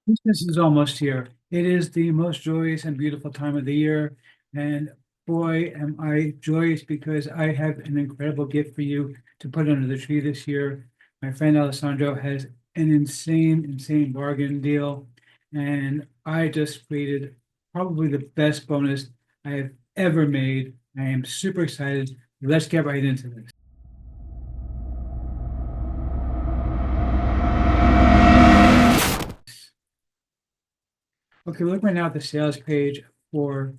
Christmas is almost here. It is the most joyous and beautiful time of the year. And boy, am I joyous because I have an incredible gift for you to put under the tree this year. My friend Alessandro has an insane bargain deal. And I just created probably the best bonus I have ever made. I am super excited. Let's get right into this. Okay, look right now at the sales page for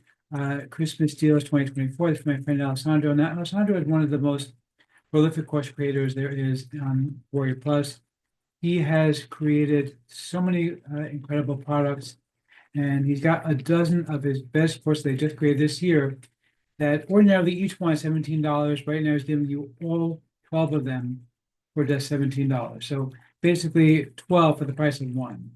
Christmas Deals 2024. This is my friend Alessandro. Now, Alessandro is one of the most prolific course creators there is on Warrior Plus. He has created so many incredible products, and he's got a dozen of his best courses they just created this year that ordinarily each one is $17. Right now, he's giving you all 12 of them for just $17. So basically 12 for the price of one.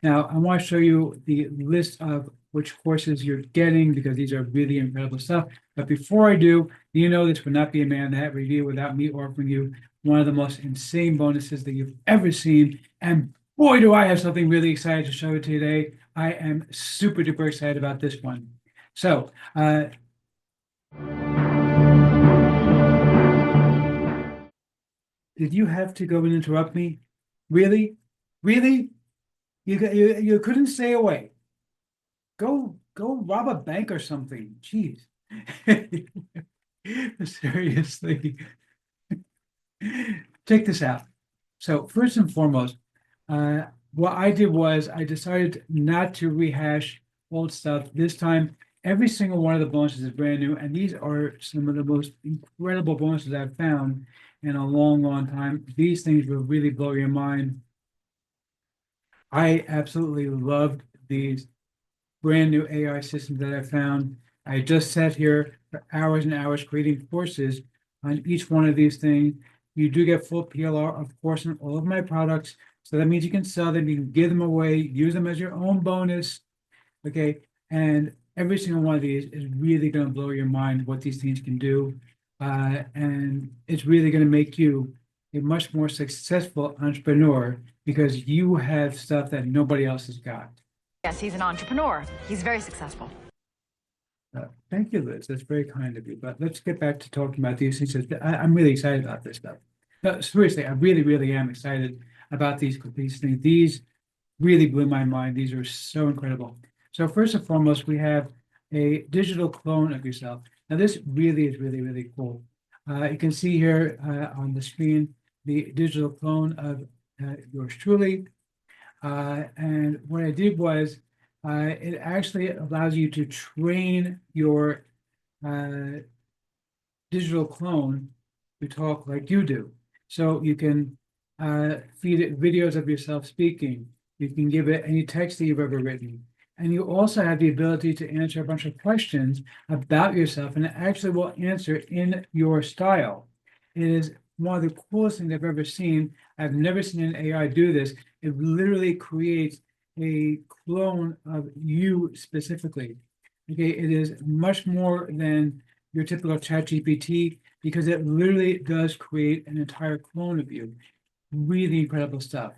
Now, I want to show you the list of which courses you're getting because these are really incredible stuff. But before I do, you know this would not be a Man in the Hat review without me offering you one of the most insane bonuses that you've ever seen. And boy, do I have something really exciting to show you today. I am super duper excited about this one. So, did you have to go and interrupt me? Really? Really? You couldn't stay away. Go rob a bank or something. Jeez. Seriously. Check this out. So first and foremost, what I did was I decided not to rehash old stuff. This time, every single one of the bonuses is brand new, and these are some of the most incredible bonuses I've found in a long time. These things will really blow your mind. I absolutely loved these brand new AI systems that I found. I just sat here for hours and hours creating courses on each one of these things. You do get full PLR, of course, on all of my products. So that means you can sell them, you can give them away, use them as your own bonus. Okay. And every single one of these is really going to blow your mind what these things can do. And it's really going to make you a much more successful entrepreneur because you have stuff that nobody else has got. Yes, he's an entrepreneur. He's very successful. Thank you, Liz. That's very kind of you. But let's get back to talking about these things. I'm really excited about this stuff. No, seriously, I really am excited about these things. These really blew my mind. These are so incredible. So first and foremost, we have a digital clone of yourself. Now, this really is really cool. You can see here on the screen the digital clone of yours truly. And what I did was it actually allows you to train your uh, digital clone to talk like you do. So you can feed it videos of yourself speaking. You can give it any text that you've ever written. And you also have the ability to answer a bunch of questions about yourself, and it actually will answer in your style. It is one of the coolest things I've ever seen. I've never seen an AI do this. It literally creates a clone of you specifically. Okay, it is much more than your typical chat GPT because it literally does create an entire clone of you. Really incredible stuff.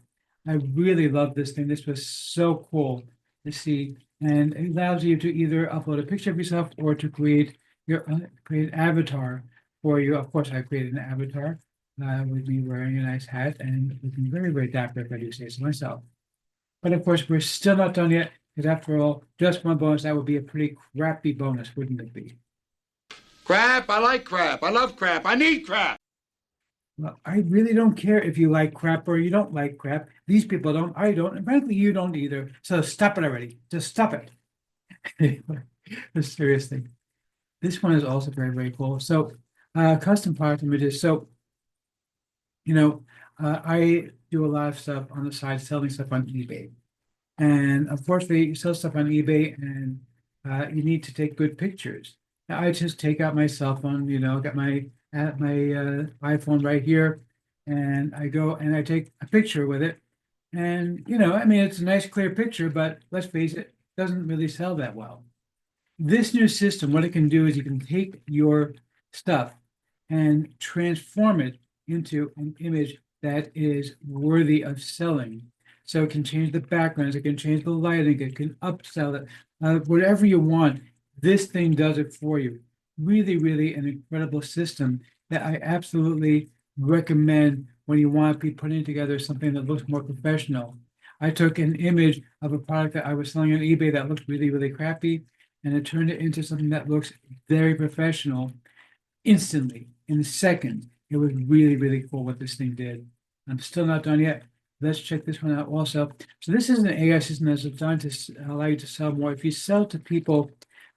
I really love this thing. This was so cool to see. And it allows you to either upload a picture of yourself or to create an avatar for you. Of course, I created an avatar with me wearing a nice hat and looking very dapper, if I do say so myself. But of course, we're still not done yet, because after all, just one bonus, that would be a pretty crappy bonus, wouldn't it be? Crap, I like crap. I love crap. I need crap. Well, I really don't care if you like crap or you don't like crap. These people don't, I don't, and frankly, you don't either. So stop it already. Just stop it. Seriously. This one is also very cool. So, custom product images. So, you know, I do a lot of stuff on the side, selling stuff on eBay. And unfortunately, you sell stuff on eBay and you need to take good pictures. Now, I just take out my cell phone, got my iPhone right here, and I go and I take a picture with it. And, I mean, it's a nice clear picture, but let's face it, doesn't really sell that well. This new system, what it can do is you can take your stuff and transform it into an image that is worthy of selling. So it can change the backgrounds, it can change the lighting, it can upsell it, whatever you want. This thing does it for you. Really, really an incredible system that I absolutely recommend when you want to be putting together something that looks more professional. I took an image of a product that I was selling on eBay that looked really, really crappy, and it turned it into something that looks very professional instantly, in seconds. It was really, really cool what this thing did. I'm still not done yet. Let's check this one out also. So this is an AI system that's designed to allow you to sell more. If you sell to people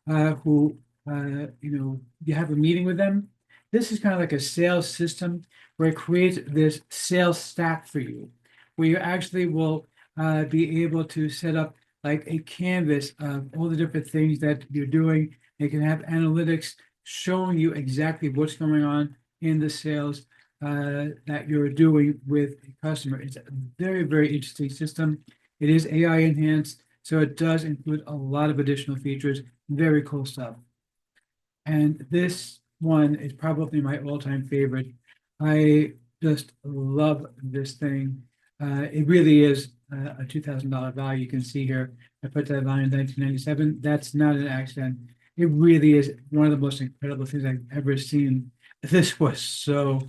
who, you have a meeting with them, this is kind of like a sales system where it creates this sales stack for you, where you actually will be able to set up like a canvas of all the different things that you're doing. They can have analytics showing you exactly what's going on in the sales that you're doing with a customer. It's a very, very interesting system. It is AI enhanced, so it does include a lot of additional features. Very cool stuff. And this one is probably my all-time favorite. I just love this thing. It really is a $2,000 value. You can see here, I put that value in 1997. That's not an accident. It really is one of the most incredible things I've ever seen. This was so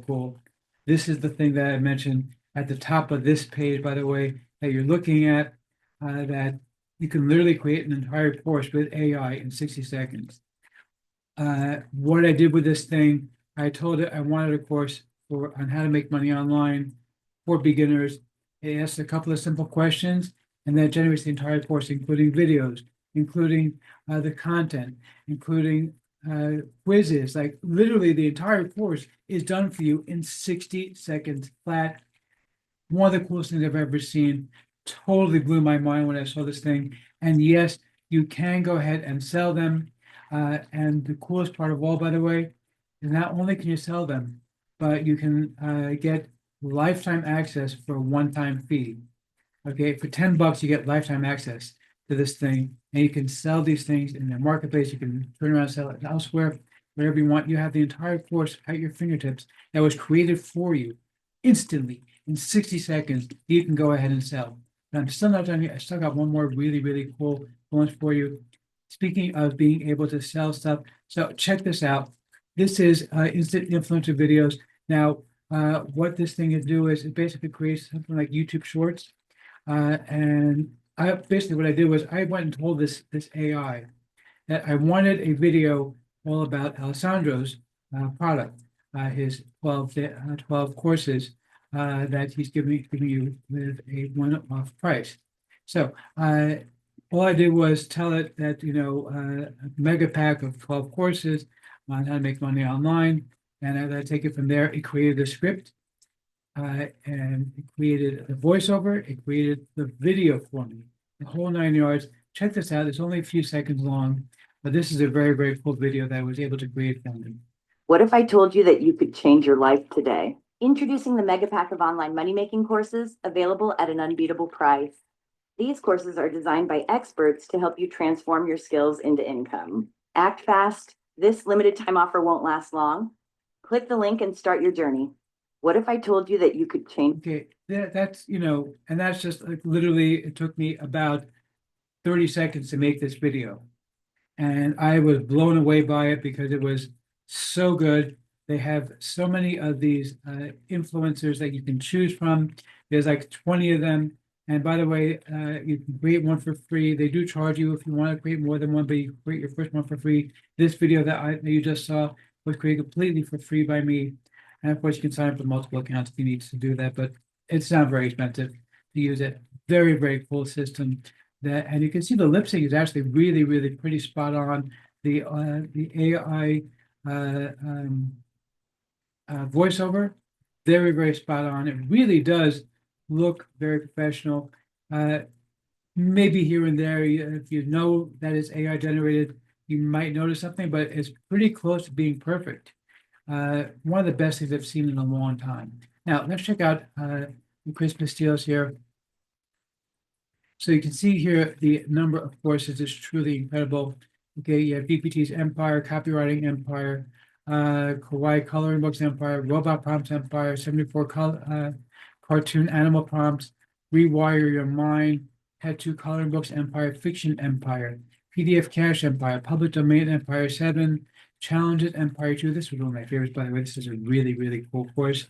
cool. This is the thing that I mentioned at the top of this page, by the way, that you're looking at, that you can literally create an entire course with AI in 60 seconds. What I did with this thing, I told it I wanted a course on how to make money online for beginners. It asks a couple of simple questions, and then it generates the entire course, including videos, including the content, including quizzes. Like literally the entire course is done for you in 60 seconds flat. One of the coolest things I've ever seen. Totally blew my mind when I saw this thing. And yes, you can go ahead and sell them. And the coolest part of all, by the way, is not only can you sell them, but you can get lifetime access for a one-time fee. Okay, for $10, you get lifetime access to this thing, and you can sell these things in the marketplace. You can turn around and sell it elsewhere, wherever you want. You have the entire course at your fingertips that was created for you instantly in 60 seconds. You can go ahead and sell. But I'm still not done yet. I still got one more really, really cool one for you. Speaking of being able to sell stuff, so check this out. This is instant influencer videos. Now, what this thing is do is it basically creates something like YouTube Shorts. And I basically what I did was I went and told this AI that I wanted a video all about Alessandro's product, his 12 courses that he's giving you with a one-off price. So all I did was tell it that, a mega pack of 12 courses on how to make money online. And as I take it from there, it created a script and it created a voiceover. It created the video for me, the whole 9 yards. Check this out. It's only a few seconds long, but this is a very, very cool video that I was able to create for me. What if I told you that you could change your life today? Introducing the Mega Pack of online money-making courses available at an unbeatable price. These courses are designed by experts to help you transform your skills into income. Act fast. This limited time offer won't last long. Click the link and start your journey. What if I told you that you could change? Okay, that's, and that's just like literally, it took me about 30 seconds to make this video. And I was blown away by it because it was so good. They have so many of these influencers that you can choose from. There's like 20 of them. And by the way, you can create one for free. They do charge you if you want to create more than one, but you can create your first one for free. This video that you just saw was created completely for free by me. And of course, you can sign up with multiple accounts if you need to do that, but it's not very expensive to use it. Very, very cool system. And you can see the lip sync is actually really, really pretty spot on. The AI voiceover, very, very spot on. It really does look very professional. Maybe here and there, if you know that it's AI generated, you might notice something, but it's pretty close to being perfect. One of the best things I've seen in a long time. Now, let's check out the Christmas deals here. So you can see here the number of courses is truly incredible. Okay, you have BPT's Empire, Copywriting Empire, Kawaii Coloring Books Empire, Robot Prompts Empire, 74 cartoon animal prompts, Rewire Your Mind, Tattoo Coloring Books Empire, Fiction Empire, PDF Cash Empire, Public Domain Empire 7, Challenges Empire 2. This was one of my favorites, by the way. This is a really, really cool course.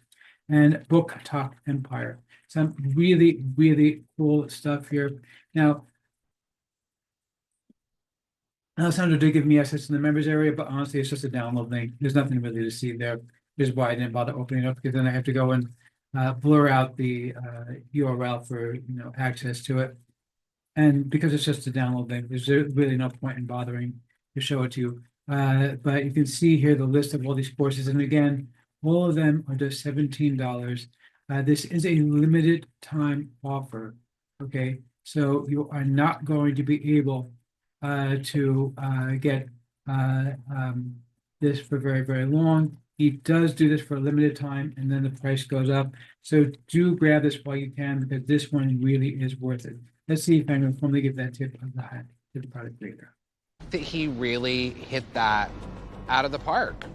And Book Talk Empire. Some really, really cool stuff here. Now, Alessandro did give me access to the members area, but honestly, it's just a download link. There's nothing really to see there. This is why I didn't bother opening it up, because then I have to go and blur out the URL for access to it. And because it's just a download link, there's really no point in bothering to show it to you. But you can see here the list of all these courses, and again, all of them are just $17. This is a limited time offer. Okay, so you are not going to be able to get this for very, very long. He does do this for a limited time, and then the price goes up. So do grab this while you can, because this one really is worth it. Let's see if I can formally give that tip of the hat to the product creator. That he really hit that out of the park.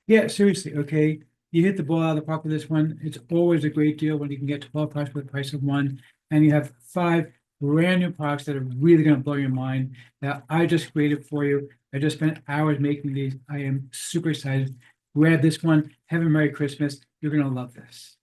Yeah, seriously, okay. You hit the ball out of the park with this one. It's always a great deal when you can get 12 products for the price of one, and you have 5 brand new products that are really going to blow your mind that I just created for you. I just spent hours making these. I am super excited. Grab this one. Have a Merry Christmas. You're going to love this.